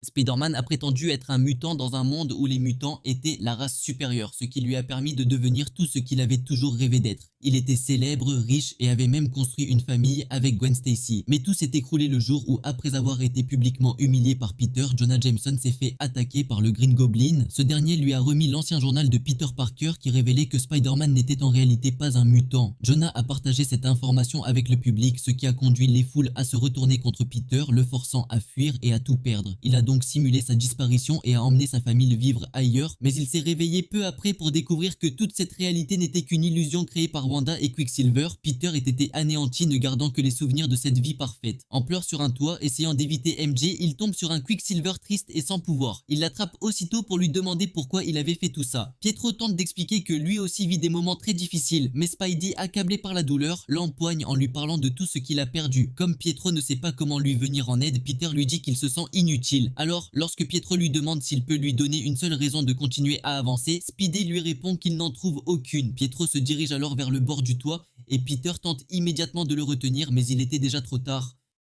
Spider-Man a prétendu être un mutant dans un monde où les mutants étaient la race supérieure, ce qui lui a permis de devenir tout ce qu'il avait toujours rêvé d'être. Il était célèbre, riche et avait même construit une famille avec Gwen Stacy. Mais tout s'est écroulé le jour où, après avoir été publiquement humilié par Peter, Jonah Jameson s'est fait attaquer par le Green Goblin. Ce dernier lui a remis l'ancien journal de Peter Parker qui révélait que Spider-Man n'était en réalité pas un mutant. Jonah a partagé cette information avec le public, ce qui a conduit les foules à se retourner contre Peter, le forçant à fuir et à tout perdre. Il a donc simulé sa disparition et a emmené sa famille vivre ailleurs, mais il s'est réveillé peu après pour découvrir que toute cette réalité n'était qu'une illusion créée par Wanda et Quicksilver. Peter était été anéanti, ne gardant que les souvenirs de cette vie parfaite. En pleurs sur un toit, essayant d'éviter MJ, il tombe sur un Quicksilver triste et sans pouvoir. Il l'attrape aussitôt pour lui demander pourquoi il avait fait tout ça. Pietro tente d'expliquer que lui aussi vit des moments très difficiles, mais Spidey, accablé par la douleur, l'empoigne en lui parlant de tout ce qu'il a perdu. Comme Pietro ne sait pas comment lui venir en aide, Peter lui dit qu'il se sent inutile. Alors, lorsque Pietro lui demande s'il peut lui donner une seule raison de continuer à avancer, Spidey lui répond qu'il n'en trouve aucune. Pietro se dirige alors vers le bord du toit et Peter tente immédiatement de le retenir, mais il était déjà trop tard.